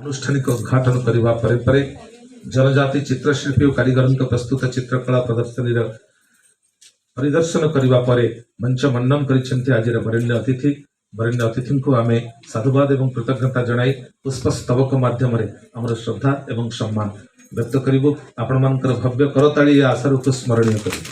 आनुष्ठानिक उद्घाटन करने पर जनजाति चित्रशिल्पी और कारीगर प्रस्तुत चित्रकला प्रदर्शनी परिदर्शन करने पर मंच मन्नम कर वरेण्य अतिथि को आम साधुवाद और कृतज्ञता जनाई पुष्पस्तबक माध्यम आम श्रद्धा और सम्मान व्यक्त करूँ। आपण मान भव्य करताड़ी आशार को स्मरणीय कर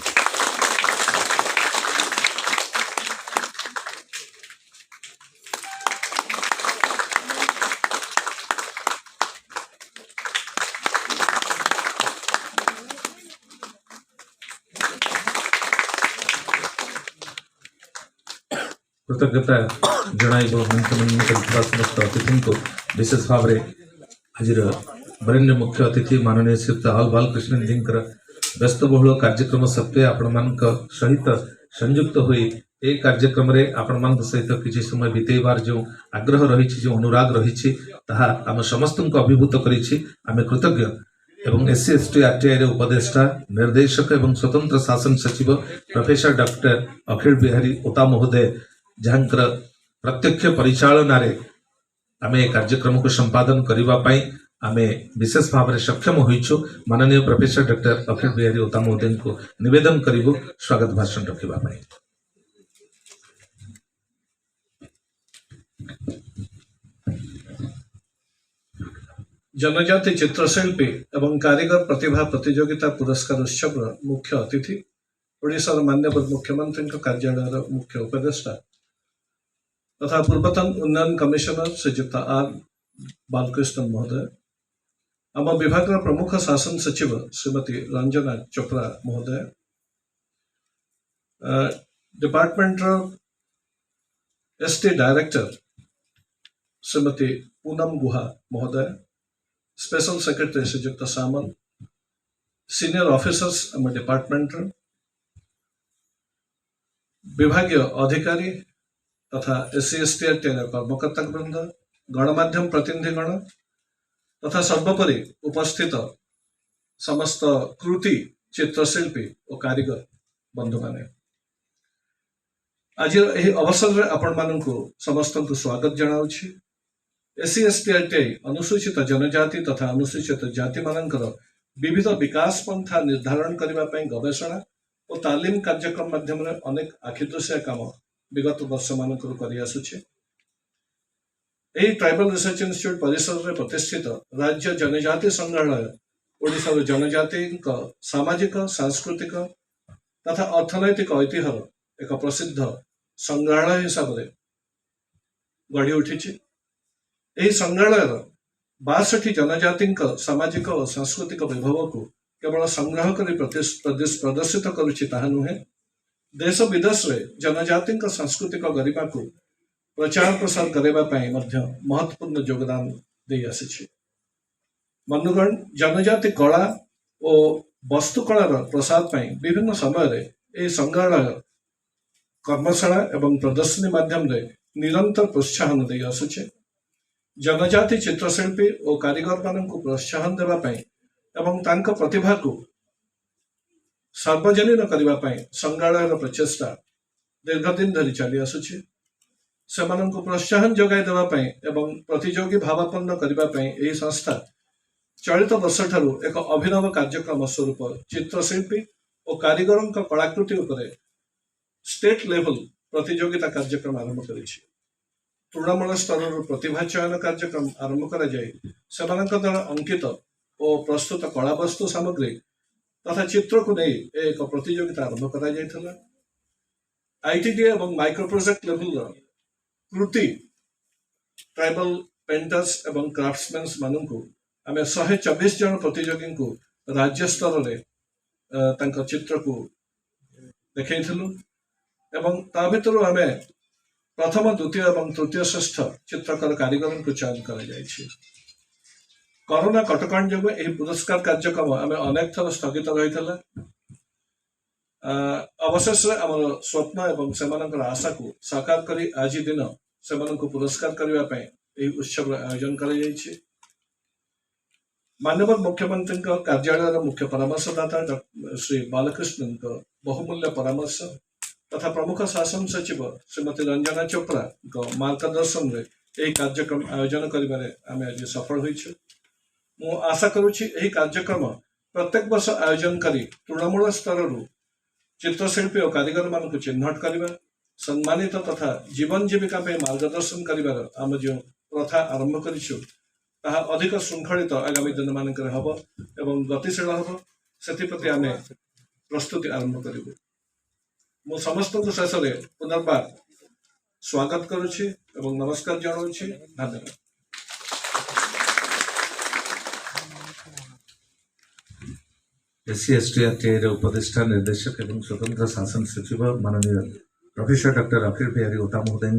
कृतज्ञता जनाई समस्त अतिथि को विशेष भाव में आज वरेण्य मुख्य अतिथि माननीय श्री आल बालकृष्णन जी व्यस्तबहुल कार्यक्रम सत्वे आपण मान सहित संयुक्त हुई ए कार्यक्रम रे आपण मान सहित किसी समय बितेबार जो आग्रह रही जो अनुराग रही आम समस्त को अभिभूत करें कृतज्ञ एवं एससी एसटी आरटीआई रे उपदेष्टा निर्देशक एवं स्वतंत्र शासन सचिव प्रोफेसर डॉक्टर अखिल बिहारी ओता महोदय जहाँकर प्रत्यक्ष परिचालना रे आमे कार्यक्रम को संपादन करने आमे विशेष भाव में सक्षम होइछु। माननीय प्रोफेसर डॉक्टर अखिल बिहारी ओता महोदय को निवेदन करिबो स्वागत भाषण रखिबा पाई। जनजाति चित्रशिल्पी एवं कारीगर प्रतिभा प्रतियोगिता पुरस्कार उत्सव मुख्य अतिथि ओडिशा माननीय मुख्यमंत्री कार्यालय मुख्य उपदेष्टा तथा पूर्वतन उन्नयन कमिशनर श्रीजुक्त आर बालकृष्णन महोदय, आम विभाग प्रमुख शासन सचिव श्रीमती रंजना चोपड़ा महोदय, department ST director Shrimati Poonam Guha महोदय, special secretary Shriyukta Samal, senior officers आम डिपार्टमेंट विभागीय अधिकारी तथा एससी एसटी कर्मकर्ता वृंद, गणमाध्यम प्रतिनिधिगण तथा सर्वोपरि उपस्थित समस्त कृति चित्रशिल्पी और कारीगर बंधु माने, आज यही अवसर में आपण मानू समस्त को स्वागत जनाऊँगी। एससी एसटी आरटीआई अनुसूचित जनजाति तथा अनुसूचित जाति मानकर विविध विकास पंथा निर्धारण करने गवेषणा और तालीम कार्यक्रम माध्यम अनेक आखिदृशिया काम विगत वर्ष मानक कर ट्राइबल रिसर्च इंस्टीट्यूट परिसर में प्रतिष्ठित राज्य जनजाति संग्रहालय ओडिशा जनजाति सामाजिक सांस्कृतिक तथा अर्थनैतिक ऐतिह्यर एक प्रसिद्ध संग्रहालय हिसाब से गढ़ी उठी। संग्रहालय 62 जनजाति सामाजिक और सांस्कृतिक वैभव को केवल संग्रह कर प्रदर्शित करुच्ची नुहे, देश विदेश में जनजाति सांस्कृतिक गरिमा को प्रचार प्रसार करने महत्वपूर्ण योगदान दे आसी। बंधुगण, जनजाति कला और वस्तुकलार प्रसार विभिन्न समय संग्रहालय कर्मशाला एवं प्रदर्शनी माध्यम निरंतर प्रोत्साहन दे आसुचे। जनजाति चित्रशिल्पी और कारीगर मान प्रोत्साहन देवाई एवं तांका प्रतिभा को सार्वजनीन करने संग्रहालय प्रचेषा दीर्घदिन धरी चली आसुची। सेमानंको प्रोत्साहन जोगाई देवाई एवं प्रतियोगी भावापन्न करने यह संस्था चलित वर्ष ठारू एक अभिनव कार्यक्रम स्वरूप चित्रशिल्पी और कारीगरों कलाकृति उपरे स्टेट लेवल प्रतियोगिता कार्यक्रम आरंभ करिछि। तृणमूल स्तर प्रतिभा चयन कार्यक्रम आरंभ कर द्वारा अंकित और प्रस्तुत कला वस्तु सामग्री तथा चित्र को नहीं एक प्रतियोगिता आरंभ कर आईटीडी एवं माइक्रो प्रोजेक्ट लेवल कृति ट्राइबल पेंटर्स एवं क्राफ्ट्समैन मानू आम 124 जन प्रतियोगी को राज्य स्तर में चित्र को देखलु एवं ता भीतर आम प्रथम द्वितीय एवं तृतीय श्रेष्ठ चित्रकर कारीगर को चयन कर कोरोना कटकण जो यह पुरस्कार कार्यक्रम आम अनेक थर स्थगित रही अवशेष आम स्वप्न एवं से आशा को साकार करी आज दिन से पुरस्कार करने उत्सव आयोजन कर माननीय मुख्यमंत्री कार्यालय मुख्य परामर्शदाता श्री बालकृष्णन बहुमूल्य परामर्श तथा प्रमुख शासन सचिव श्रीमती रंजना चोपड़ा मार्गदर्शन में यही कार्यक्रम आयोजन करिबारे आमे आज सफल होइछु। मु आशा करूछि यही कार्यक्रम प्रत्येक वर्ष आयोजन करी तृणमूल स्तर चित्रशिल्पी और कारीगर मानक चिन्हट करवा सम्मानित तथा जीवन जीविका मार्गदर्शन कर आम जो प्रथा आरंभ करिछु ताहा अधिक श्रृंखलित आगामी दिन मानक हम एवं गतिशील हम से आम प्रस्तुति आरंभ करूँ। मु समस्त शेष में पुनर्बार स्वागत करुछि एवं नमस्कार जनाऊछि। धन्यवाद। SC/ST उपदेष्टा निर्देशक एवं स्वतंत्र शासन सचिव माननीय प्रोफेसर डॉक्टर अखिल बिहारी ओता महोदय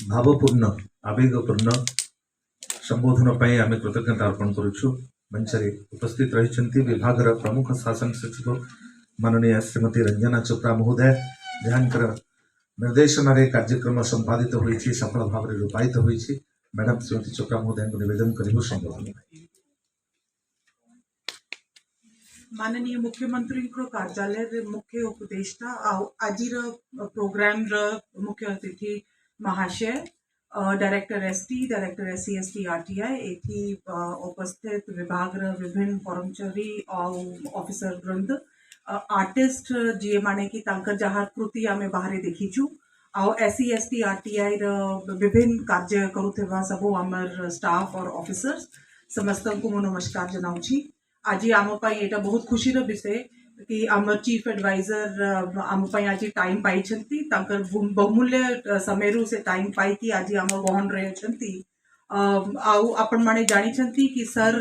भावपूर्ण आवेगपूर्ण संबोधन पर आम कृतज्ञता अर्पण करुछु। मंचरे उपस्थित रही विभाग प्रमुख शासन सचिव माननीय श्रीमती रंजना चोपड़ा महोदय जहाँकर निर्देशन कार्यक्रम संपादित होइछि सफल भाव में रूपायित होइछि। मैडम श्रीमती चोपड़ा महोदय को निवेदन करिबो संबोधन। माननीय मुख्यमंत्री कार्यालय मुख्य उपदेष्टा आज प्रोग्राम मुख्य अतिथि महाशय director ST director SC/ST RTI एथी उपस्थित विभाग विभिन्न कर्मचारी और ऑफिसर वृंद आर्टिस्ट जी माने कि तांकर जहाँ कृति आम बाहर देखीचु आउ SC/ST RTI विभिन्न कार्य करुवा सबू आमर स्टाफ और ऑफिसर्स समस्त को मो नमस्कार जनाऊँगी। आज आम एटा बहुत खुशी विषय कि आम चीफ एडवाइजर आम आज टाइम पाई बहुमूल्य समय से टाइम पाई आज आम गहन रही आपण माने जानी कि सर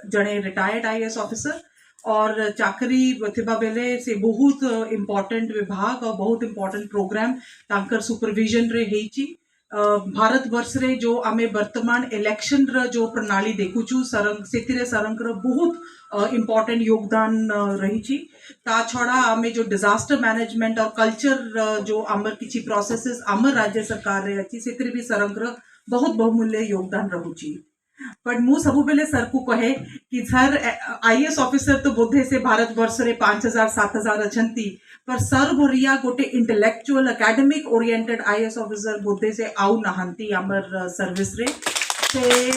जड़े रिटायर्ड IAS ऑफिसर और चाकरी थिबा बेले से बहुत इम्पोर्टेंट विभाग और बहुत इम्पोर्टेंट प्रोग्राम तांकर सुपरविजन रे हेची। भारत वर्ष रे जो आमे वर्तमान इलेक्शन र जो प्रणाली देखुचु से सरंकर बहुत इम्पोर्टेंट योगदान रही ता छड़ा आमे जो डिजास्टर मैनेजमेंट और कल्चर जो आमर किछि प्रोसेसेस आमर राज्य सरकार रे अछि से भी सरंकर बहुत बहुमूल्य योगदान रहुची। पर मु सबु बेले सर को कहे कि सर IAS ऑफिसर तो बोधे से भारत वर्ष रे 5000-7000 अछंती पर सर भरिया गोटे intellectual academic oriented IAS officer बोधे से आउ नहांती आमर सर्विस रे से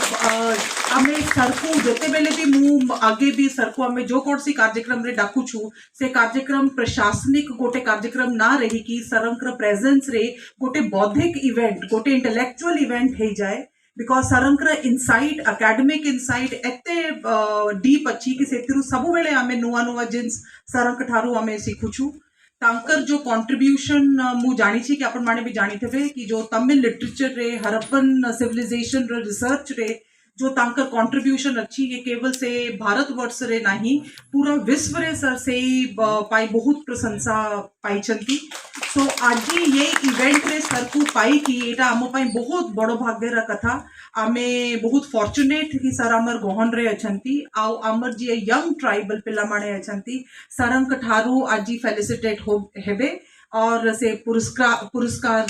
आमे सर को जते बेले भी मु आगे भी सर को आमे जो कौन सी कार्यक्रम रे डाकुछु से कार्यक्रम प्रशासनिक गोटे कार्यक्रम ना रही कि सरंकर प्रेजेंस रे गोटे बौद्धिक इवेंट गोटे इंटेलेक्चुअल इवेंट हे जाए बिकॉज सरंकर इनसाइट एकेडमिक इनसाइट एते डीप अच्छी कि सेतिरु सबु बेले आमे नुआ नुआ जिन्स सरंक ठारू आमे सिखुछु। तांकर जो कंट्रीब्यूशन मु जानी छी कि अपन माने भी जानी थे कि जो तमिल लिटरेचर रे हरप्पन सिविलाइजेशन रे रिसर्च रे जो तांकर कंट्रीब्यूशन अच्छी ये केवल से भारत वर्ष रे नहीं पूरा विश्व रे सर से पाई बहुत प्रशंसा पाई चलती। सो आज ये इवेंट रे सर को पाई कि एटा आम पाई बहुत बड़ भाग्यर कथा आमे बहुत फॉर्चुनेट कि सर आमर गहन रे अछंती आउ आमर जे यंग ट्राइबल पिला माने अछंती सरंक ठारू आज फेलिसिटेट हो हेबे और से पुरस्कार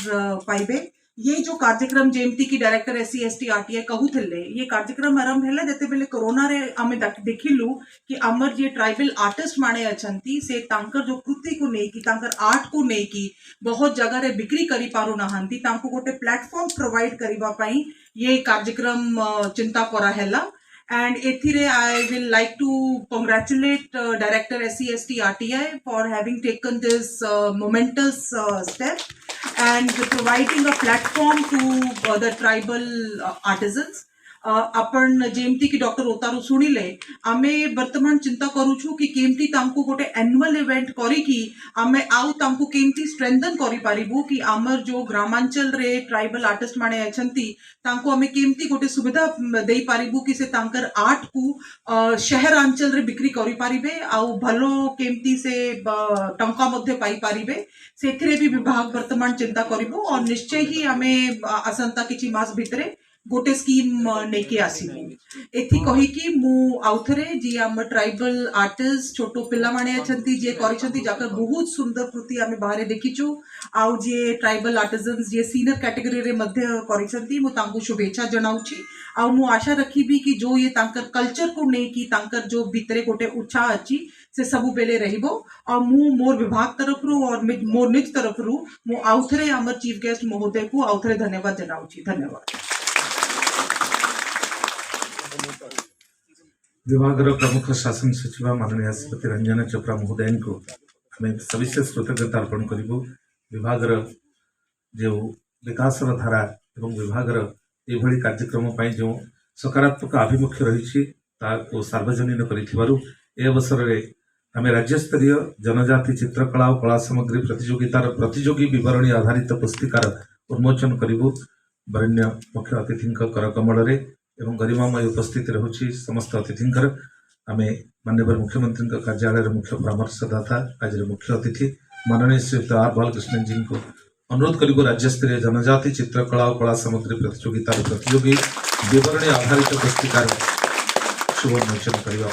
पाइबे। ये जो कार्यक्रम जेमती की डायरेक्टर SC/ST RTI कहूले ये कार्यक्रम आरंभ है जते बेले कोरोना रे आमे देखिलु कि आमर जे ट्राइबल आर्टिस्ट माने अछंती से तांकर जो कृति को नहीं कि तांकर आर्ट को नहीं कि बहुत जगह रे बिक्री करी पारु नहांती तांको गोटे प्लेटफॉर्म प्रोवाइड करिबा पई ये कार्यक्रम चिंता करा हैला। And ethire I will like to congratulate Director SC/ST RTI for having taken this momentous step and providing a platform to the tribal artisans. अपन जेमती की डॉक्टर ओतारू सुनिले आमे वर्तमान चिंता करूछु कि केमती तांको गोटे एनुअल इवेंट करी कि आमे आउ तांको केमती स्ट्रेंथन करी पारिबु कि आमर जो ग्रामांचल रे ट्राइबल आर्टिस्ट माने अछंती तांको आमे केमती गोटे सुविधा देई पारिबु कि से तांकर आर्ट को शहरांचल रे बिक्री करी पारिबे आउ भलो केमती से टंका मध्ये पाई पारिबे सेथिरे भी विभाग वर्तमान चिंता करिबो और निश्चय ही आमे आसंता किछि मास भितरे गोटे स्कीम नेके आसीबु एथि कहि कि मु आउथरे जी आम ट्राइबल आर्टिस्ट छोटो पिला माने अछंती जे करिसंती जाकर बहुत सुंदर कृति आमे बाहरे देखिचु आउ जे ट्राइबल आर्टिजन्स जे सीनियर कैटेगरी रे मध्य करिसंती मु तांको शुभेच्छा जनाउची आउ मु आशा रखिबी कि जो ये तांकर कल्चर को नै कि तांकर जो भितरे गोटे उत्साह अछि से सबु बेले रहिबो और मु मोर विभाग तरफ रु और मोर निज तरफ रु मु आउथरे हमर चीफ गेस्ट महोदय को आउथरे धन्यवाद जनाउची धन्यवाद। विभाग प्रमुख शासन सचिव माननीय श्रीमती रंजना चोप्रा महोदय को आम सविशेष कृतज्ञता अर्पण करूँ। विभाग जो विकास धारा एवं विभाग ये कार्यक्रम जो सकारात्मक आभिमुख्य रही सार्वजनीन कर अवसर में आम राज्यस्तरीय जनजाति चित्रकला और कला सामग्री प्रतियोगितार प्रतियोगी विवरणी आधारित पुस्तिकार उन्मोचन करूँ। वरेण्य मुख्य अतिथि करकमल एवं गरिमामय उपस्थित रहुछि समस्त अतिथिंकर आमे माननीय मुख्यमंत्री कार्यालय मुख्य परामर्शदाता आज मुख्य अतिथि माननीय श्री आर बालकृष्णन जी को अनुरोध करिबो राज्यस्तरीय जनजाति चित्रकला और कला सामग्री प्रतियोगितार प्रतियोगी विवरणी आधारित पुस्तिकार शुभ उन्मोचन करबा।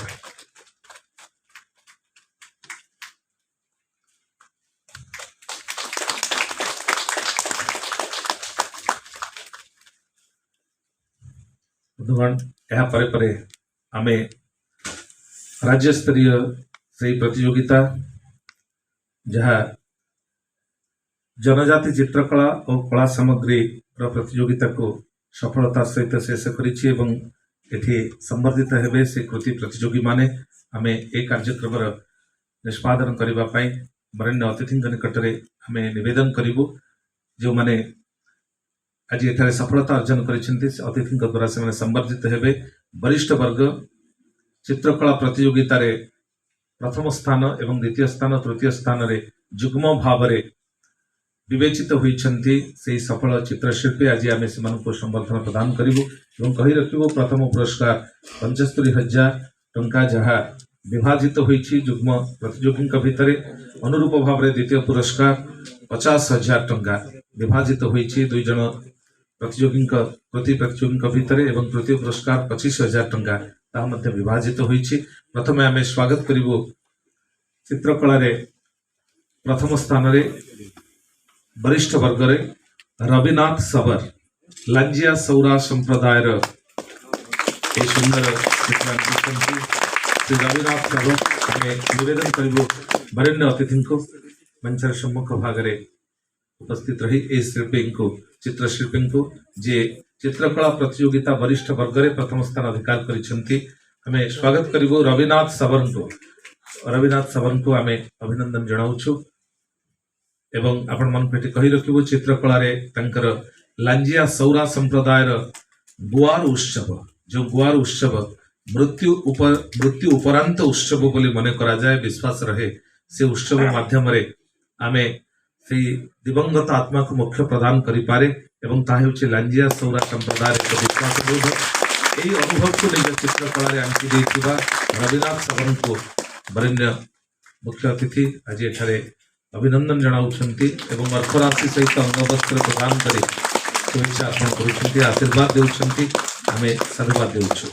बंधुगण या परे आमे राज्य स्तरीय से प्रतियोगिता जहाँ जनजाति चित्रकला और कला सामग्री प्रतियोगिता को सफलता सहित शेष करिछि एवं एठी संबर्धित हेबे से कृति प्रतियोगी माने आमे ए कार्यक्रम निष्पादन करबा पई वरेण्य अतिथि निकट में आमे निवेदन करिबु जो माने आज एठारे सफलता अर्जन करिसेंति अतिथि द्वारा से संबर्धित हेबे। वरिष्ठ वर्ग चित्रकला प्रतियोगिता रे प्रथम स्थान एवं द्वितीय स्थान तृतीय स्थान रे जुग्म भाव रे विवेचित होइछंती से सफल चित्रशिल्पी आज आमे सेमानको संबर्धना प्रदान करिबु एवं कहि रखिबु प्रथम पुरस्कार 75,000 टंका जहाँ विभाजित होइछि जुग्म प्रतियोगी भितरे अनुरूप भाव रे द्वितीय पुरस्कार 50,000 टंका विभाजित होइछि दुई जन प्रतियोगी प्रति प्रतियोगी भितर एवं तृतीय पुरस्कार 25,000 टंका ता मध्य विभाजित होइछि। प्रथमे आमे स्वागत करिबो चित्रकला रे प्रथम स्थान रे वरिष्ठ वर्ग रे रविनाथ सबर लांजिया सौरा संप्रदाय ए सुंदर चित्रांकन श्री रविनाथ सबर आमे निवेदन करिबो वरेण्य अतिथि को मंचर सम्मुख भाग रे उपस्थित रही ए शिल्पी को चित्रशिल्पी को जे चित्रकला प्रतियोगिता वरिष्ठ वर्ग रे प्रथम स्थान अधिकार करिसेंती हमें स्वागत करिबो रविनाथ सबर को। रविनाथ सबर को आमे अभिनंदन जणाउछु एवं आपण मन पेटी कहि रखिबो चित्रकला रे तंकर लांजिया सौरा संप्रदाय गुआर उत्सव जो गुआर उत्सव मृत्यु उपरांत उत्सव बोली मने करा जाए विश्वास रहे से उत्सव माध्यम रे आमे से दिवंगत आत्मा को मोक्ष प्रदान करि पारे एवं ताहे होछि लांजिया सौरा संप्रदाय एक विश्वास बोध एही अनुभव को निज चित्रकला रे आंकी देथिबा रविनाथ सबर को वरेण्य मुख्य अतिथि आज एठारे अभिनंदन जनाउछंती एवं अर्थराशि सहित अंगवस्त्र प्रदान करी शुभेच्छा अर्पण करुछंती आशीर्वाद देउछंती हमें साधुवाद देउछु।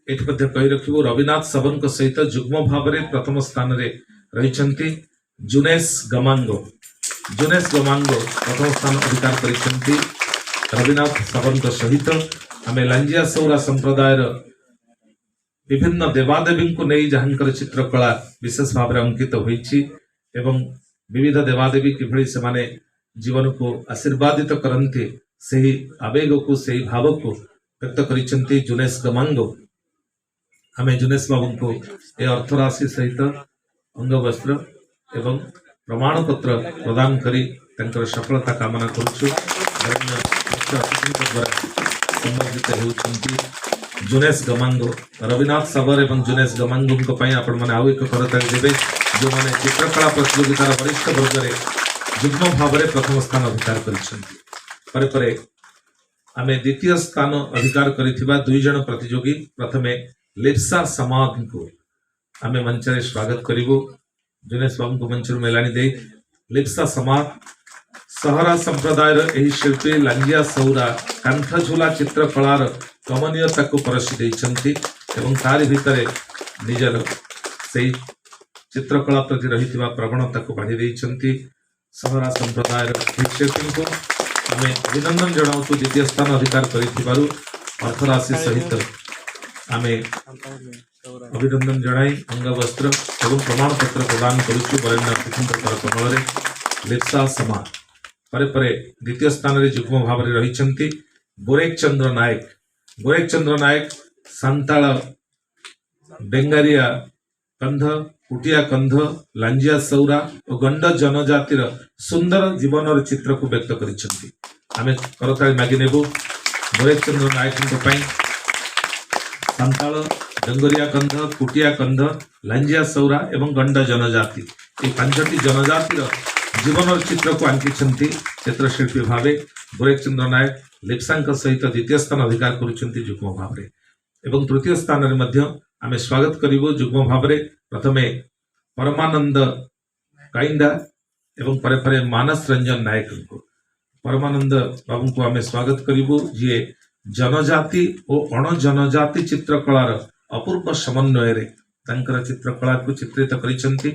एठ मध्य कहि रखिबो रविनाथ सबर सहित जुग्म भाव रे प्रथम स्थान रे रहिछंती जुनेश गमांगो प्रथम स्थान अधिकार करिछंती रविनाथ सबर सहित आमे लांजिया सौरा संप्रदायर विभिन्न देवादेवी को नहीं जहांकर चित्रकला विशेष भाव में अंकित होइछि एवं विविध देवादेवी किभଳି ସେମାନେ जीवन को आशीर्वादित करन्ते सही आवेग को सही भाव को व्यक्त करिसेंती जुनेश गमांगो। हमें जुनेश बाबू को ए अर्थराशि सहित अंगवस्त्र एवं प्रमाण पत्र प्रदान करी तंकर सफलता कामना करुछु। द्वारा संबंधित होउछंती जुनेश गमांगो रविनाथ सबर एवं जुनेश गमांगो को पई आपण माने आउ एक करताली देबे जो माने चित्रकला प्रतियोगितार वरिष्ठ वर्ग रे जुग्म भाव रे प्रथम स्थान अधिकार करिसेंती। परे परे आमे द्वितीय स्थान अधिकार करिथिबा दुई जन प्रतियोगी प्रथमे लिप्सा समाग को आमे मंच रे स्वागत करिवो। जुनेश बाबू को मंच रे मेलानी दे लिप्सा समाग सहरा संप्रदायर एही शिल्पी लांजिया सौरा कांथझुला चित्रकलार कमनीयता को परसी देइछंती एवं तारि भितरे निजर सेही चित्रकला प्रति रहिथिबा प्रवणता को बाढ़ी देइछंती। सहरा संप्रदायर एही शिल्पी को आमे अभिनंदन जणाउछु द्वितीय स्थान अधिकार करिथिबारु अर्थराशि सहित आमे अभिनंदन जणाई अंगवस्त्र एवं प्रमाण पत्र प्रदान करुछु वरेण्य अतिथिଙ୍କ कर कमलरे लिप्सा समा परे परे द्वितीय स्थान रे जुग्म भाव रे रहिछंती गोरेख चंद्र नायक सांताळ बेंगारिया कंध कुटिया कंध लांजिया सौरा और गंड जनजातिर सुंदर जीवन चित्र को व्यक्त करिछंती। आमे करताली मागी नेबु गोरेख चंद्र नायक पई सांताळ डंगरिया कंध कुटिया कंध लांजिया सौरा एवं गंड जनजाति ये पांचटी जनजातिर जीवन चित्र को आंकिछंती। चित्रशिल्पी भावे गोरेख चंद्र नायक लिप्सांक सहित द्वितीय स्थान अधिकार करुछंती जुग्म भाव रे एवं तृतीय स्थान रे मध्य आमे स्वागत करिवो जुग्म भाव रे प्रथमे परमानंद काइंडा एवं परे परे मानस रंजन नायक को परमानंद बाबू को आमे स्वागत करिवो जे जनजाति और अण जनजाति चित्रकलार अपूर्व समन्वय रे तांकर चित्रकला को चित्रित करिछंती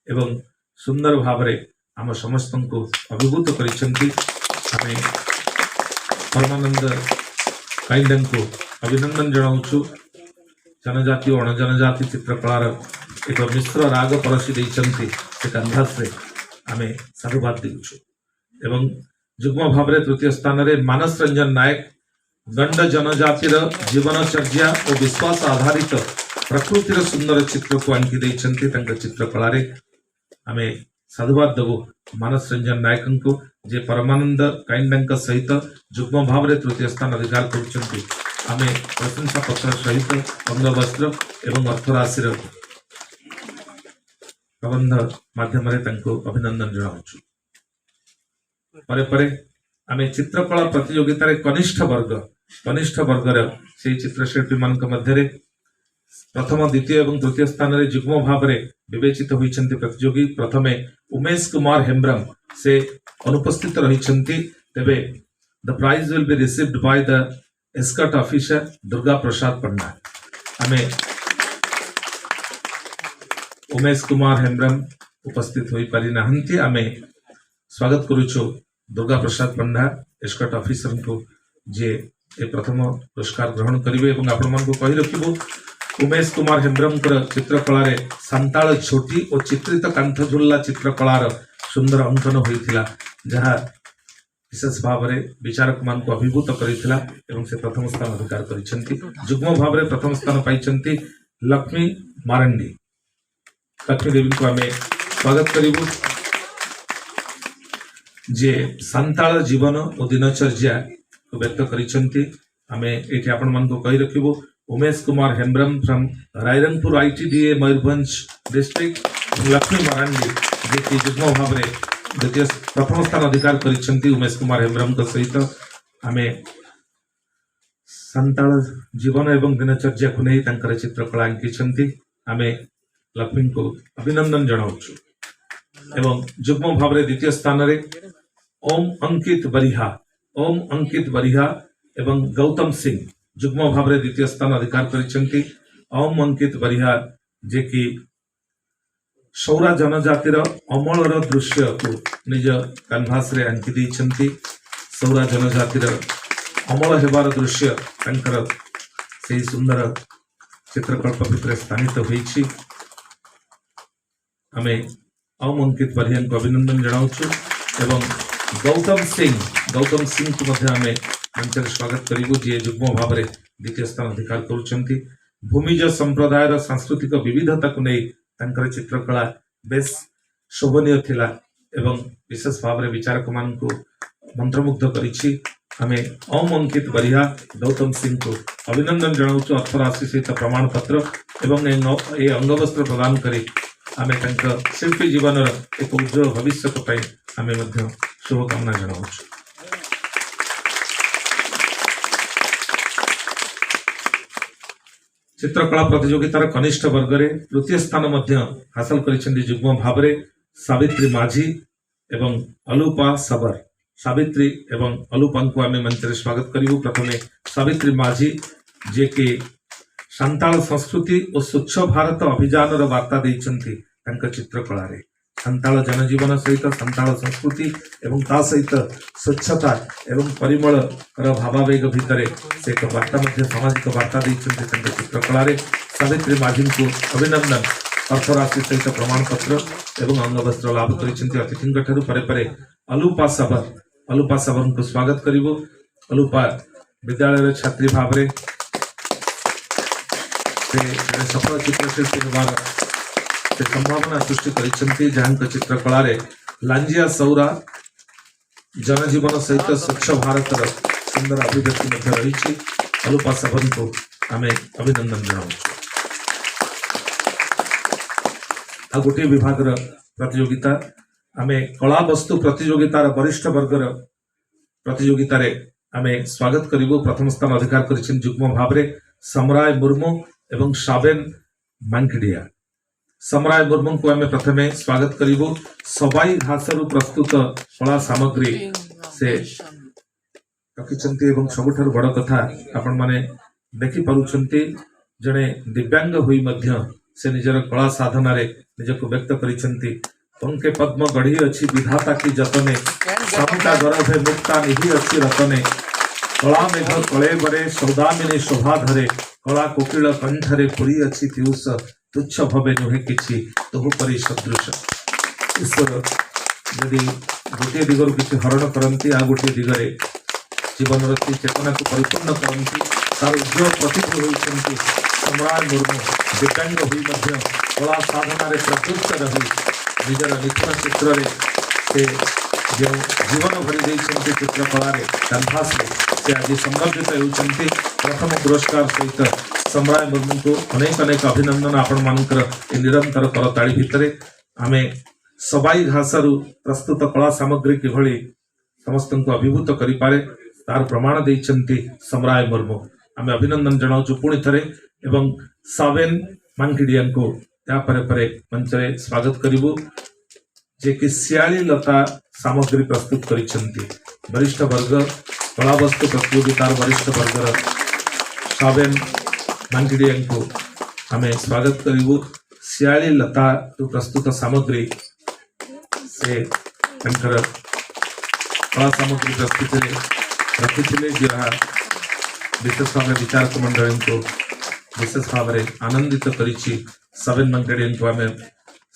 एवं सुंदर भाव रे आम समस्त को अभिभूत करिछंती। आमे परमानंद काइंडन को अभिनंदन जणाउछु। जनजाति और अण जनजाति चित्रकलार एक मिश्र राग परसी देइछंती से कैनभास रे आमे साधुवाद देउछु एवं जुग्म भाव रे तृतीय स्थान रे मानस रंजन नायक गंड जनजातिर जीवनचर्या और विश्वास आधारित प्रकृतिर सुंदर चित्र को आंकी देइछंती। तांकर चित्रकला रे आमे साधुवाद देबो मानस रंजन नायक को जे परमानंद काइंडंक सहित जुग्म भाव रे तृतीय स्थान अधिकार करुछंती। आमे प्रशंसा पत्र सहित अंगवस्त्र एवं अर्थराशि प्रबंध माध्यम रे तांको अभिनंदन जणाउछु। परे परे आमे चित्रकला प्रतियोगिता रे कनिष्ठ वर्गर से चित्रशिल्पी मान मध्य प्रथम द्वितीय एवं तृतीय स्थान रे जुग्म भाव रे विवेचित होइछंती प्रतियोगी। प्रथमे उमेश कुमार हेम्ब्रम से अनुपस्थित रहिछंती। तेबे the prize will be received by the escort officer Durga Prasad Panda. आमे उमेश कुमार हेम्ब्रम उपस्थित होई पारि नाहंती। आमे स्वागत करूछु दुर्गा प्रसाद पंडा एस्कॉर्ट ऑफिसर को जे ए प्रथम पुरस्कार ग्रहण करिवे एवं आपण मन को कहि रखिबो उमेश कुमार हेम्ब्रम चित्रकला रे सांताळ छोटी और चित्रित कांथझुल्ला चित्रकलार सुंदर अंकन होइथिला जहा विशेष भाव रे विचारक मान को अभिभूत करिथिला एवं से प्रथम स्थान अधिकार करिसंती। जुग्म भाव रे प्रथम स्थान पाइछंती लक्ष्मी मारंडी। लक्ष्मी देवी को आमे स्वागत करिबु जे सांताळ जीवन और दिनचर्या को व्यक्त करिसंती। आमे एठी आपण मान को कहि रखिबो Umesh Kumar Hembram from Rairangpur ITDA Mayurbhanj district Lakshmi Marandi जे कि जुग्म भाव रे द्वितीय प्रथम स्थान अधिकार करिसंती। उमेश कुमार हेम्ब्रम को सहित आमे सांताळ जीवन एवं दिनचर्या को नहीं तांकर चित्रकला आंकिछंती। आमे लक्ष्मी को अभिनंदन जणाउछु एवं जुग्म भाव रे द्वितीय स्थान रे ओम अंकित बरिहा एवं गौतम सिंह जुग्म भाव रे द्वितीय स्थान अधिकार करिसंती। ओम अंकित बरिहा जे कि सौरा जनजातिर अमलर दृश्य को निज कैनभास रे आंकी दैछंती। सौरा जनजातिर अमल हेबार दृश्य तांकर से सुंदर चित्रकल्प भितर स्थानित होईछि। आमे ओम अंकित बरिहा को अभिनंदन जणाउछु एवं गौतम सिंह को मध्य आमे मंचर स्वागत करिबु जे जुग्म भाव रे द्वितीय स्थान अधिकार करुछंती। भूमिज संप्रदायर सांस्कृतिक विविधता को नहीं तांकर चित्रकला बेस शोभनीय थिला एवं विशेष भाव रे विचारक मान को मंत्रमुग्ध करिछि। आमे ओम अंकित बरिहा गौतम सिंह को अभिनंदन जणाउछु अर्थराशि सहित प्रमाण पत्र एवं ए अंगवस्त्र प्रदान करी आमे तांकर शिल्पी जीवन एक उज्जवल भविष्य पई आमे मध्य शुभकामना जणाउछु। चित्रकला प्रतियोगितार कनिष्ठ वर्ग रे तृतीय स्थान मध्य हासिल करिसेंती जुग्म भाव रे सावित्री माझी एवं अलूपा सबर। सावित्री एवं अलूपांकु आम मंच स्वागत करूँ। प्रथम सावित्री माझी जे कि सांताल संस्कृति और स्वच्छ भारत अभियान वार्ता देइछंती चित्रकला रे सांताल जनजीवन सहित सांताल संस्कृति एवं ता सहित स्वच्छता एवं परिमल भावावेग भितर से एक वार्ता सामाजिक वार्ता देइछंती चित्रकला रे सावित्री माझी को अभिनंदन अर्थराशि सहित प्रमाण पत्र एवं अंगवस्त्र लाभ करिसेंती। अतिथि ठारू परे परे अलूपा सबर को स्वागत करिवो। अलूपा विद्यालय छात्री भाव रे सफल चित्रशिल्पी निर्माण से संभावना सृष्टि करिसेंती जहां चित्रकला रे लांजिया सौरा जनजीवन सहित स्वच्छ भारत सुंदर अभिव्यक्ति मध्य रही। अलूपा सबर को आम अभिनंदन जनाऊँ। आ गोटे विभाग प्रतियोगिता आम कला वस्तु प्रतियोगितार वरिष्ठ वर्गर प्रतियोगिता रे आम स्वागत करिवो। प्रथम स्थान अधिकार करिसेन जुग्म भाव रे समराय मुर्मू एवं साबेन मांकिडिया। समराय मुर्मू को आम प्रथमे स्वागत करिवो। सबाई घासरु प्रस्तुत कला सामग्री से रखिछंती एवं सबुठारु बड़ कथा आपण माने देखि पारुछंती जणे दिव्यांग होई मध्य से निजर कला साधना रे निजको व्यक्त करिछंती। पंके पद्म गढ़ी अछि विधाता की जतने समता गर्भे मुक्ता निहि अछि रतने कला मेघ कले बरे सौदामिनी शोभा धरे कला कोकिल कंठरे पुरी अछि पीयूष तुच्छ भवे नुहे किछि तोहु परि सदृश। ईश्वर यदि गोटे दिगरु किछि हरण करंती आ गोटे दिगरे जीवन रती चेतना को परिपूर्ण करंती तार उज्जवल प्रतीक होइछंती सम्राट मुर्मू। दिव्यांग होई मध्य कला साधना रे प्रवृत्त रही निजर निपुण चित्र रे से जो जीवन भरी देइछंती चित्रकला रे कैनभास रे से आज संबर्धित होइछंती। प्रथम पुरस्कार सहित सम्राट मुर्मू को अनेक अनेक अभिनंदन आपण मानकर निरंतर करताड़ी भितरे आमे सबाई घासरु प्रस्तुत कला सामग्री किभली समस्त को अभिभूत करि पारे तार प्रमाण देइछंती सम्राट मुर्मू। आमे अभिनंदन जनाउछु पुणी थरे एवं साबेन मांकिडियन को या परे परे मंचरे स्वागत करिवो जे कि सियाली लता सामग्री प्रस्तुत करिछंती। वरिष्ठ वर्ग कला वस्तु प्रतियोगितार वरिष्ठ वर्ग साबेन मांकिडियन को हमें स्वागत करिवो। सियाली लता प्रस्तुत सामग्री से कला सामग्री प्रस्तुत रखिथिले जहा विशेष भाव में विचारक मंडली को विशेष भाव में आनंदित करिछि। साबेन मांकिडियन को आम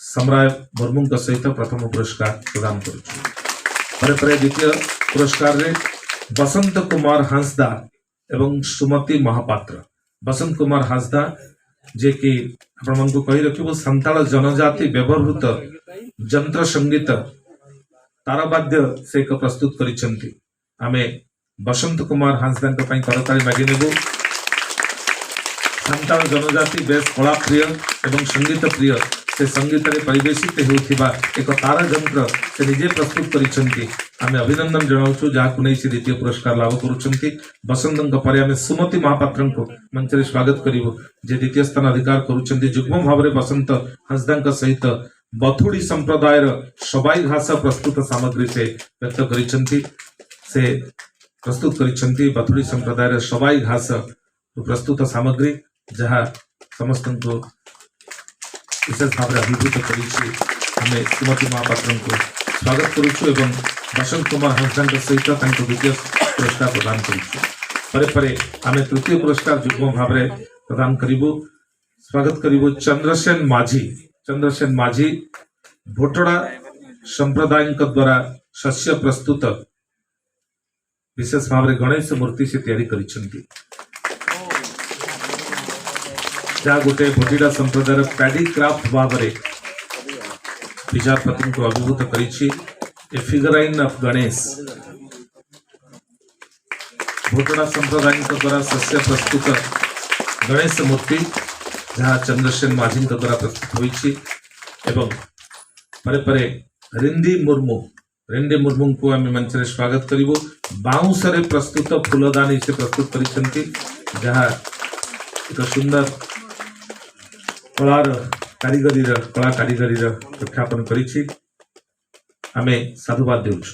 सम्राट मुर्मू सहित प्रथम पुरस्कार प्रदान करुछु। परे परे द्वितीय पुरस्कार रे बसंत कुमार हांसदा एवं सुमति महापात्र। बसंत कुमार हांसदा जे कि आपण मन को कहि रखिबो संताल जनजाति व्यवहृत यंत्र संगीत तारवाद्य से एक प्रस्तुत करिसेंती। आमे बसंत कुमार हांसदा को पई करताली मागी नेबो। संताल जनजाति बेस कला प्रिय एवं संगीत प्रिय से संगीत रे परिवेशित हेउथिबा एक तार यंत्र से निजे प्रस्तुत करिसेंती। आमे अभिनंदन जनाउछु जहा कुनै से द्वितीय पुरस्कार लाभ करुछंती। बसंतक परे आमे सुमति महापात्रन को मंच रे स्वागत करिवो जे द्वितीय स्थान अधिकार करुछंती। जुग्म भाव रे बसंत हांसदांक सहित बथुड़ी संप्रदायर सबाई घास प्रस्तुत सामग्री से व्यक्त करिसेंती से प्रस्तुत करिसेंती। बथुड़ी संप्रदायर सबाई घास प्रस्तुत सामग्री जहा समस्त को विशेष भाव में अभिभूत करिछि। हमें सुमति महापात्र को स्वागत करुछु एवं बसंत कुमार हांसदा सहित द्वितीय पुरस्कार प्रदान करुछु। परे परे आमे तृतीय पुरस्कार जुग्म भाव में प्रदान करिवो। स्वागत करिवो चंद्रसेन माझी। चंद्रसेन माझी भोटड़ा संप्रदाय द्वारा शस्य प्रस्तुत विशेष भाव में गणेश मूर्ति से तैयारी करिसेंती। जहाँ गोटे भोटिडा संप्रदायर पैडी क्राफ्ट भाव में विचारपति को अभिभूत करिछि। ए फिगराइन ऑफ गणेश भोटड़ा संप्रदाय द्वारा शस्य प्रस्तुत गणेश मूर्ति जहाँ चंद्रसेन माझी द्वारा प्रस्तुत होइछि एवं परे परे रिंदी मुर्मू को आम मंच रे स्वागत करिवो। बाउंस रे प्रस्तुत फूलदानी से प्रस्तुत करिसेंती जहाँ एक सुंदर कला कारीगरी प्रख्यापन करिछि। आमे साधुवाद देउछु।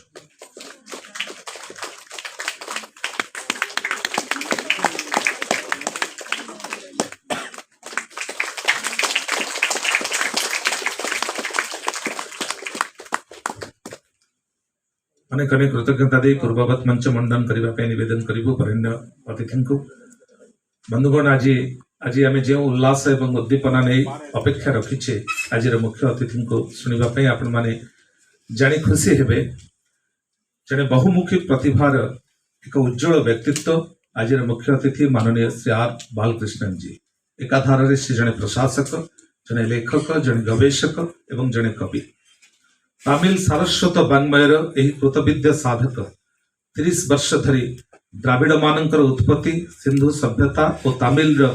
अनेक अनेक कृतज्ञता दे पूर्ववत मंच मंडन करने नवेदन करूँ वरेण्य अतिथि को। बंधुगण आज आज आम जो उल्लास एवं उद्दीपना नहीं अपेक्षा रखीचे आज मुख्य अतिथि को शुणापी आपण मैंने जानी खुशी हेबे। जड़े बहुमुखी प्रतिभार एक उज्जवल व्यक्तित्व आज मुख्य अतिथि माननीय श्री आर बालकृष्णन जी। एकाधार से जड़े प्रशासक, जड़े लेखक, जड़े गवेषक एवं जड़े कवि। तमिल सारस्वत वाङ्मयर एही कृतविद्या साधक 30 वर्ष धरी द्राविड़ मानकर उत्पत्ति, सिंधु सभ्यता और तमिल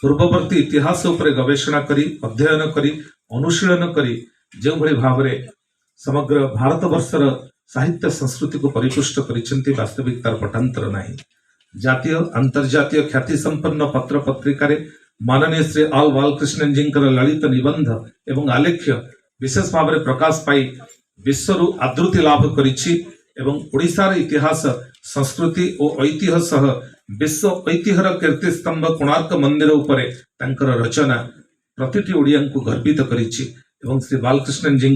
पूर्ववर्ती इतिहास उपरे गवेषणा करी, अध्ययन करी, अनुशीलन करी जो भली भाव में समग्र भारतवर्षर साहित्य संस्कृति को परिपुष्ट करिसेंती वास्तविक तार पटांतर नाही। जातीय अंतर्जातीय ख्याति संपन्न पत्र पत्रिका माननीय श्री आल बालकृष्णन जी ललित निबंध एवं आलेख्य विशेष भाव में प्रकाश पाई विश्वरु आदृति लाभ करिछि एवं ओडिशार इतिहास संस्कृति और ऐतिह्य सह विश्व ऐतिह्यर कीर्ति स्तंभ कोणार्क मंदिर उपरे तांकर रचना प्रतिटी ओडिया को गर्वित करिछि एवं श्री बालकृष्णन जी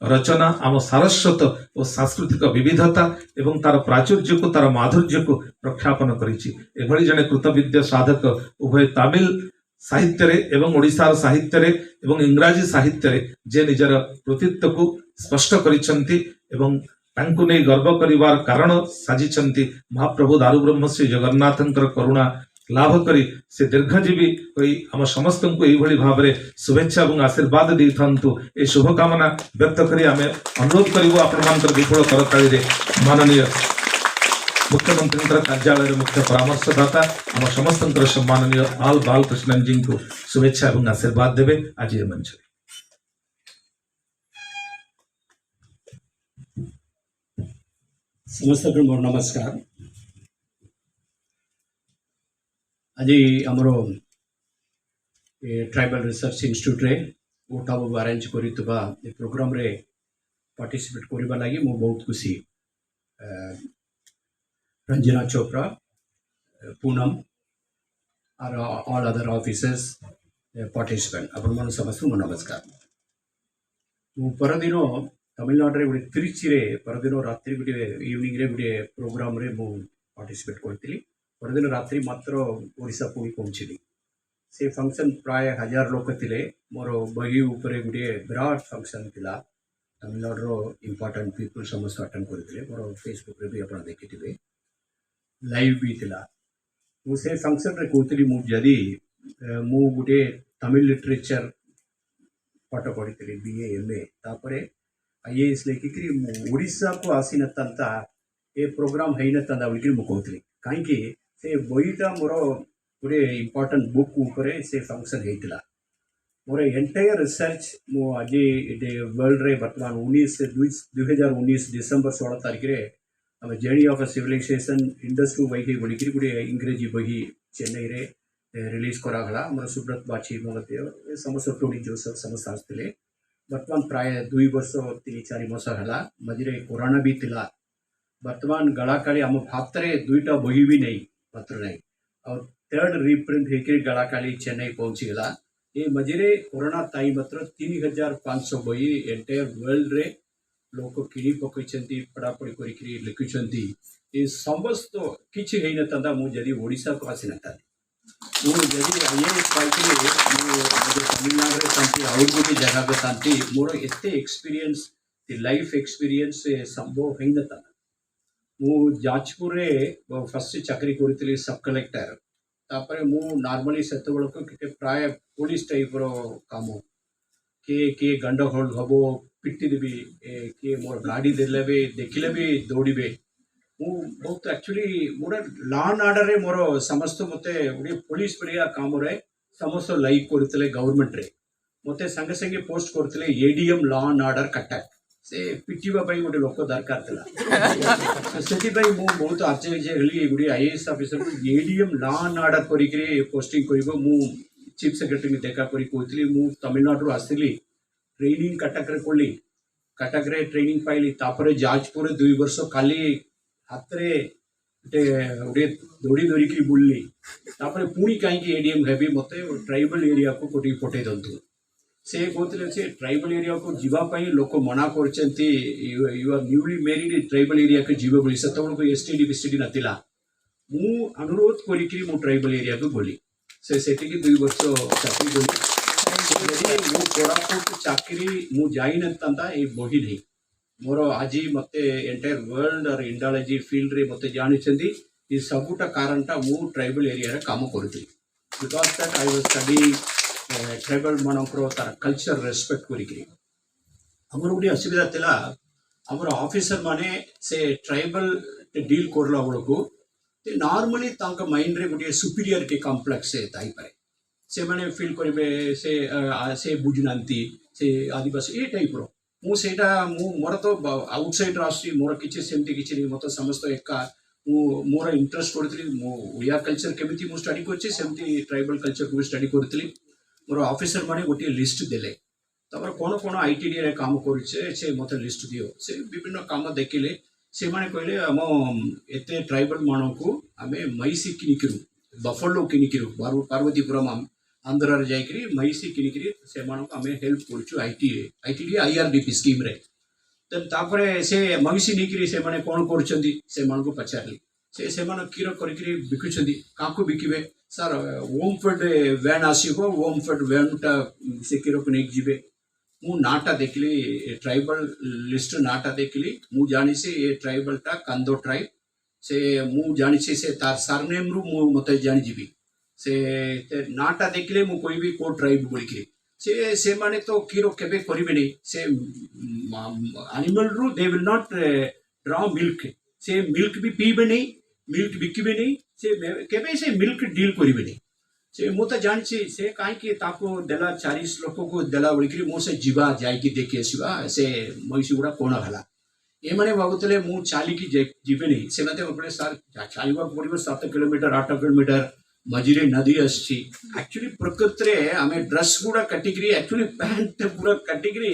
रचना आम सारस्वत और सांस्कृतिक विविधता एवं तार प्राचुर्य को तार माधुर्य को प्रख्यापन करिछि। एभली जने कृतविद्या साधक उभय तमिल साहित्य रे एवं ओडिशार साहित्य रे एवं इंग्राजी साहित्य रे जे निजर कृतित्व को स्पष्ट करिसंती एवं तांको नै गर्व करिवार कारण साजिसंती महाप्रभु दारुब्रह्म श्री जगन्नाथंकर करुणा लाभ करी से दीर्घजीवी होई हम समस्त को यही भाव में शुभेच्छा और आशीर्वाद दे था ये शुभकामना व्यक्त करी आम अनुरोध करूँ आपण विपुल करताली माननीय मुख्यमंत्री कार्यालय मुख्य परामर्शदाता आम समस्त सम्माननीय आल बालकृष्णन जी को शुभेच्छा और आशीर्वाद देवे आज ये मंच। समस्त मोर नमस्कार। आज आमर ट्राइबल रिसर्च इंस्टीट्यूट रे ओटाबो अरेंज करितबा ए प्रोग्राम रे पार्टिसिपेट करबा लागि मो बहुत खुशी। रंजना चोपड़ा, पूनम और ऑल अदर ऑफिसर्स पार्टिसिपेंट आपण मन समस्त मो नमस्कार। मो परदिन तमिलनाडु रे गोटे त्रिची रे परदिन रात्रि गोटे इवनिंग रे गोटे प्रोग्राम रे मो पार्टिसिपेट करथिली। परदिन रात्रि मात्र ओडिशा पुणी पहुँचली। से फंक्शन प्राय 1000 लोक थिले। मोर बही उपरे गोटे विराट फंक्शन थिला। तमिलनाडु इंपोर्टेंट पीपल समस्त अटेंड करथिले। मोर फेसबुक रे भी आपण देखिथिबे, लाइव भी थिला। मु से फंक्शन रे कहतली मु जदी मु गोटे तमिल लिटरेचर पाठ पढ़ी बीए एमए तापरे आईएएस लेकिकरी मु ओडिशा को आसी नतंता ए प्रोग्राम है नतंदा बोलिकरी मु कहतली। काहेकि से बहीटा मोर गोटे इंपोर्टेंट बुक उपरे से फंक्शन होता। मोर एंटायर रिसर्च मु आज वर्ल्ड रे वर्तमान 2019 डिसेंबर 16 तारीख रे आम journey of a civilization Indus to वही बोलिकी गोटे इंग्रेजी बही चेन्नई रे रिलीज करागला। मोर सुब्रत बाछी महोदय समस्त टोनी जोसेफ समस्त आसते। वर्तमान प्राय 2 वर्ष 3-4 मास है मझे कोरोना भी थिला। वर्तमान गलाकाली आम हाथ में 2टा बही भी नहीं पत्र नहीं और 3rd रिप्रिंट होकर गलाकाली चेन्नई पहुँचीगला। ये मझे कोरोना ताई मात्र 3500 बही एंटायर वर्ल्ड रे लोक किणी पकई पढ़ापढ़ी कर लिखुंट। ये समस्त किसी है ना मुझे ओडिशा को आसी ना मुझे आईएएस पाई तमिलनाडु तांती आउट गोटे जगह पे तांती मोर एते एक्सपीरियंस लाइफ एक्सपीरियंस संभव है ना। मु जाजपुर रे फर्स्ट चाकरी करी सब कलेक्टर तापर मु नॉर्मली सेत बेलक प्राय पुलिस टाइप रो काम के गंडगोल हम पिटी देवी किए मोर गाड़ी देले भी देखिले भी दौड़े। मु बहुत actually more law and order रे मोर समस्त मते गोटे पुलिस बढ़िया काम रे समस्त लाइक करते गवर्नमेंट रे मते संगे संगे पोस्ट करते ADM law and order Cuttack से पिटिबा गोटे लोक दरकार से बहुत आश्चर्य हली गोटे आईएएस ऑफिसर को एडीएम लॉ एंड ऑर्डर करी पोस्टिंग कर चीफ सेक्रेटरी देखा करी कहती मु तमिलनाडु आसली ट्रेनिंग कटक रे कली कटक रे ट्रेनिंग पाइली तापर जाजपुर 2 वर्ष खाली हाथ रे गोटे दौड़ी धरिकी बुल्ली तापर पुणी कहीं एडीएम हेबी मत ट्राइबल एरिया को कोटी पठे दिंतु से कहते से ट्राइबल एरिया को जीवाई लोक मना कर you are newly married tribal area को जीव बोली से को एसटीडी बीसीडी नाला मु अनुरोध करी मु ट्राइबल एरिया को गली से 2 वर्ष चाकरी गली मु कोरापुट चाकरी मु जाई नता ये बही नहीं मोर आज मत एंटायर वर्ल्ड और इंडालॉजी फील्ड रे मत जानी ये सबूटा कारणटा मु ट्राइबल एरिया रे काम करुती because that I was study tribal मानकर तार कल्चर रेस्पेक्ट करी हमर गोटे असुविधा थिला हमर ऑफिसर माने से ट्राइबल डील करला बड़को ते नॉर्मली तांका माइंड रे गोटे सुपीरियरिटी कॉम्प्लेक्स से ताई पाए से माने फील करिवे से बुझनांती से आदिवासी ए टाइप रो मु सेटा मु मोर तो आउटसाइड राष्ट्रीय मोर किछि सेमती किछि नहीं मत समस्त एका मोर इंटरेस्ट करथली मु ओडिया कल्चर केमिति मु स्टडी करछि सेमती ट्राइबल कल्चर को स्टडी करथली मोर ऑफिसर माने गोटे लिस्ट देले तबर कोन कोन आईटीडी रे काम करछे से मते लिस्ट दियो से विभिन्न काम देखिले से माने कहले हम एते ट्राइबल मानन को हमें मैसी किनिकिरु बफलो किनिकिरु पार्वतीपुरम आंध्र रे जाइकरी मैसी किनिकिरी से मानन को हमें हेल्प करछु आईटीडी आईआरडीपी स्कीम रे तापरे से मैसी निकिरी से माने कोन करछंदी से मानन को पचारली से माने किरो करिकरी बिकुछंदी काको बिकिबे सर ओमफेड वैन आसीबो ओमफेड वैनटा से किरो को नेक जिबे मु नाटा देखली ट्राइबल लिस्ट नाटा देखली मु जानी से ये ट्राइबल टा कंदो ट्राइब से मु जानी से तार सरनेम रु मु मते जानी जिबी से नाटा देखले मु कोई भी को ट्राइब बोलिके से माने तो किरो केबे करिबे नहीं से एनिमल रु they will not draw milk से मिल्क भी पीबे नहीं मिल्क बिकिबे नहीं से केबे से मिल्क डील करिबे नहीं से मु तो जानी से कहीं ताको देला 40 लोक को देला बोलिकी मो से जीवा जाइकी देखि आसीबा से मैसी गुड़ा कोण हला ए माने भाबुतले मु चालिकी जीवे नहीं से मते अपने सर चालिबा पड़िबो 7 किलोमीटर 8 किलोमीटर मझिरे नदी आसी एक्चुअली प्रकृति रे हमें ड्रेस गुड़ा कटिकरी एक्चुअली पैंट पूरा कटिकरी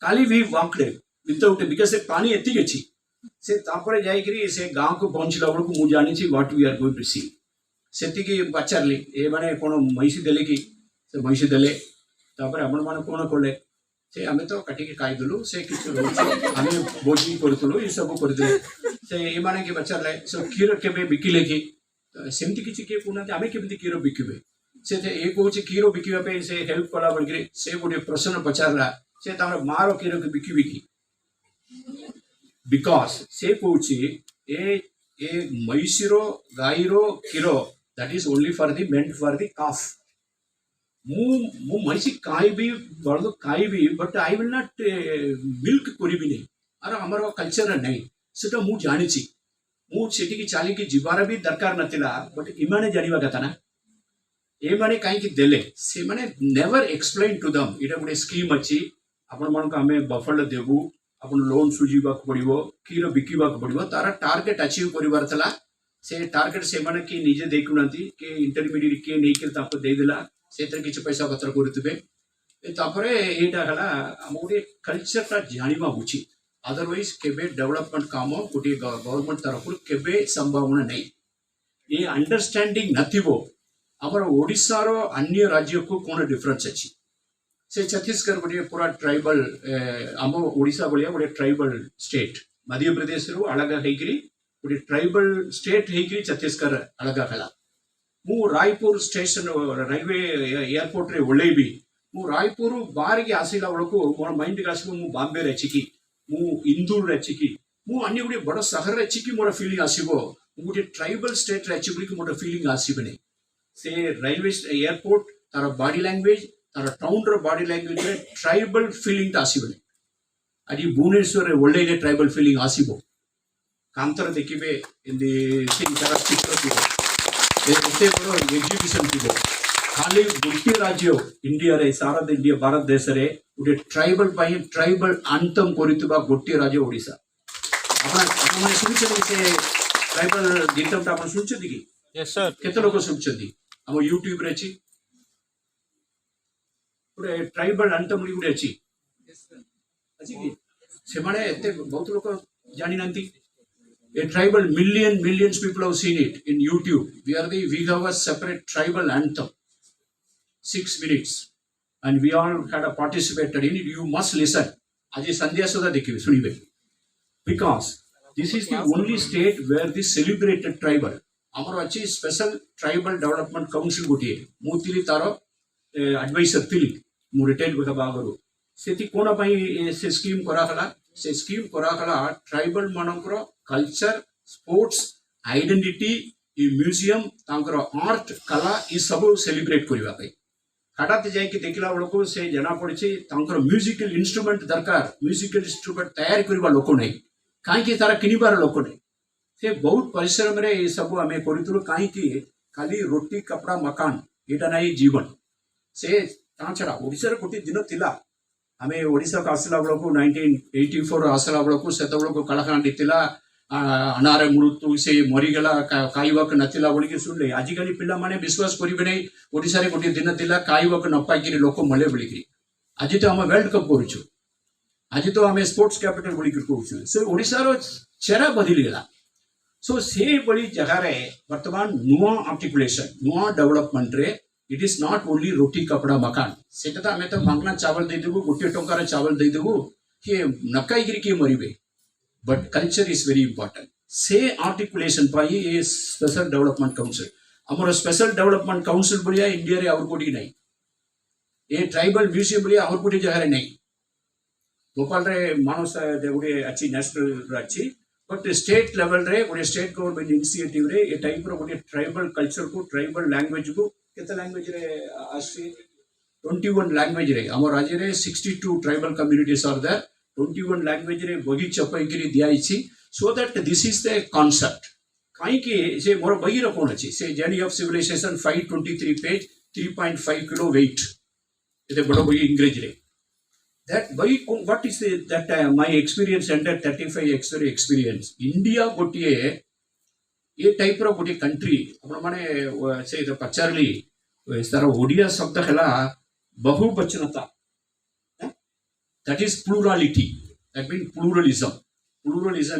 काली भी वाकड़े विदाउट बिकॉज से पानी एतिक अछि से तापरे जाइकरी से गांव को पहुंचला बळको मु जानि छी what we are going to see सेतिकी पचारली ए माने कोन मैसी देले की से मैसी देले तापरे आपण माने कोन कोले से हमें तो काटिके खाई देलु से किछ हमें भोजन करतलु ई सब करदे से ए माने के पचारले सो खीर केबे बिकिले की सेमती किछ के कोना हमें केमती खीर बिकिबे से ए कोछि खीर बिकिबा पे से हेल्प कला बळकरी से गोटे प्रश्न पचारला से तामर मारो खीर के बिकिबी की बिकॉज से कोछि ए मैसीरो गाईरो खीरो that is only for the meant for the calf मु मैसी खाइबी बड़ खाइबी but I will not milk करिबी नहीं अरे हमर कल्चर नहीं सेटा मु जानि छी मु सेठी की चाली की जीवार भी दरकार नथिला बट इमाने जानिबा कथा ना ए माने काई की देले से माने नेवर एक्सप्लेन टू देम इटा गुडे स्कीम अछि आपण मन को हमें बफल देबू अपन लोन सुझीबा पड़ो क्षीर बिकवा पड़ो तार टार्गेट अचीव कर से टार्गेट से माने कि निजे देखुना कि इंटरमीडिएट किए नहीं देदेला से किसी पैसा पत्र करें यहाँ गोटे कल्चरटा जाना उचित अदरवाइज केबे डेवलपमेंट काम गोटे गवर्नमेंट तरफ केबे संभावना नहीं ये अंडरस्टैंडिंग नथिबो आमर ओडिशार अन्य राज्य को कौन डिफरेंस अच्छी से छत्तीसगढ़ गोटे पूरा ट्राइबल आम ओडिशा भाया गोटे ट्राइबल स्टेट मध्य प्रदेश रु अलग होकर गोटे ट्राइबल स्टेट होकर छत्तीसगढ़ अलग है मु रायपुर स्टेशन रेलवे एयरपोर्ट रे ओल्लेबी मु रायपुर बाहर की आसला बेलू मोर माइंड के आसो मु बॉम्बे रे छिकी मु इंदूर रे छिकी मु अन्य गोटे बड़ सहर रे छिकी मोर फीलिंग आसीबो गोटे ट्राइबल स्टेट रे छिकी मोर फीलिंग आसीबने से रेलवे एयरपोर्ट तार बॉडी लैंग्वेज तार टाउन रो बॉडी लैंग्वेज रे ट्राइबल फीलिंग आसीबने आज भुवनेश्वर रे ओल्ले ट्राइबल फीलिंग आसीबो कांतर देखिबे इन दी थिंग तार चित्र थिबो एते बड़ एग्जीबिशन थिबो खाली गोटे राज्य इंडिया रे सारा इंडिया भारत देश रे गोटे ट्राइबल पाई ट्राइबल आंतम करितबा गोटे राज्य ओडिशा आपण माने सुनछथि से ट्राइबल गीतम आपण सुनछथि कि यस सर केते लोक सुनछथि हम यूट्यूब रे छी गोटे ट्राइबल आंतम गोटे अछि अछि कि से माने एते बहुत लोक जानि नंती a tribal millions people have seen it in YouTube. We have a separate tribal anthem, 6 minutes, and we all had participated in it. You must listen. Aji Sandhya Sudha dekhibe, sunibe. Because this is the only state where this celebrated tribal. Amar achi special tribal development council gotiye. Mu tili taro advisor tili. Mu retail beka bagaru. Seti kona pai se scheme korakala. Se scheme korakala tribal manankro culture, sports, identity, museum, tankro art, kala is sabu celebrate koriba pai. हठात जाइए देखला बेलू से जना पड़ी musical instrument दरकार musical instrument तैयारी करवा लोक नहीं कहीं तार किणवार लोक नहीं से बहुत परिश्रम रे ये सब आम करूँ कहीं खाली रोटी कपड़ा मकान यहाँ नहीं जीवन से छड़ा ओडिशा गोटे दिन थिला आम ओडिशा को आसला बेलू 1984 आसला बेलू से कलाकांडी थिला अनारे मृत्यु से मरीगला खाइबाक नाला बोलिकी शुणिले आजिकल पिला माने विश्वास करेंगे नहीं ओडिशा रे गोटे दिन थिला खाइबाक न पाइक लोक मले बोलिकी आज तो आम वर्ल्ड कप करूँ आज तो आम स्पोर्ट्स कैपिटल बोलिकी कहूँ से ओडिशार चेहरा बदलीगला सो से बड़ी जगार बर्तमान नुआ आर्टिकुलेशन नुआ डेवलपमेंट रे इट इज नॉट ओनली रोटी कपड़ा मकान से आम तो मागना चावल देदेबू गोटे टंकार चावल देदेबू किए नकाई किए मरबे but culture is very important. Say articulation पाई ये special development council. हमारा special development council बोलिया इंडिया रे और कोटी नहीं. ये tribal museum बोलिया और कोटी जगह रे नहीं. भोपाल रे मानस देवड़े अच्छी national अच्छी, but state level रे बोले state government initiative रे ये type रो बोले tribal culture को tribal language को कितना language रे आश्री 21 language रे हमारे राज्य रे 62 tribal communities are there. 21 language रे बही चपाई करी दिया इसी so that this is the concept कहीं के से मोर बही रखोन अच्छी से journey of civilization 523 page 3.5 kilo weight इधर बड़ा बही इंग्रजी रे that बही what is that my experience under 35 experience India गोटिए ये टाइप रो गोटिए country अपना माने से इधर पचारली इस तरह ओडिया शब्द खेला बहुवचनता that is plurality that means pluralism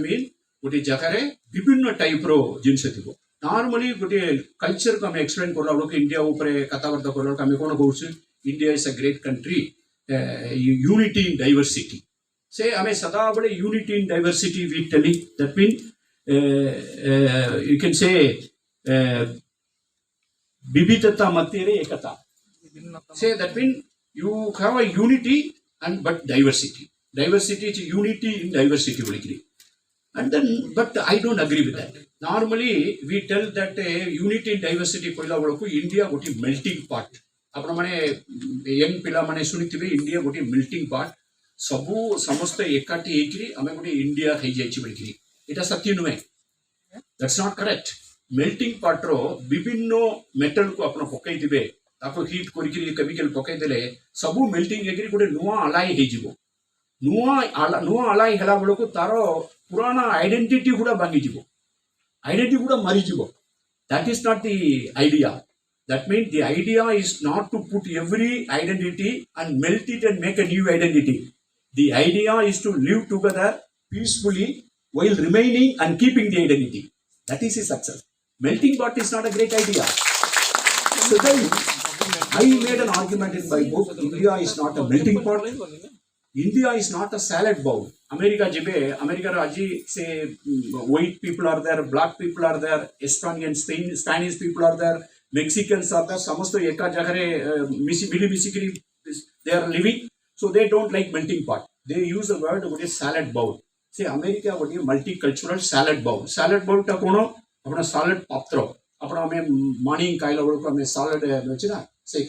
mean गोटे जगह रे विभिन्न टाइप रो जिनस थिबो नॉर्मली गोटे कल्चर को हम एक्सप्लेन करला लोक इंडिया ऊपर कथावार्ता करला हम कोन कहूछ India is a great country unity in diversity से हमें सदा बड़े unity in diversity we telling that mean you can say विविधता मध्य रे एकता से that mean you have a unity and but diversity is unity in diversity and then but I don't agree with that. Normally we tell that unity in diversity koila boloku India goti melting pot apna mane young pila mane sunithibe India goti melting pot sabu samaste ekati ekri ame goti India hei jaichi bolikiri eta satya nuhe that's not correct. Melting pot ro bibinno metal ko apna pokai dibe ताको heat करिकरी chemical पकाई देले सबु melting agree गोटे नुआ अलाई हे जिवो नुआ अलाई हला बळको तारो पुराना आइडेंटिटी गुडा भांगी जिवो आइडेंटिटी गुडा मरी जिवो that is not the idea that mean the idea is not to put every identity and melt it and make a new identity the idea is to live together peacefully while remaining and keeping the identity that is the success melting pot is not a great idea so then I made an argument in my book. India is not a melting pot. India is not a salad bowl. America jibe, America raji say white people are there, black people are there, Estonian, Spanish people are there, Mexicans are there. Samasto eka jagare misikiri they are living. So they don't like melting pot. They use the word what is salad bowl. Say America what is multicultural salad bowl. Salad bowl ta kono apna salad patro. अपना हमें morning खाइला बेलू हमें salad अच्छी ना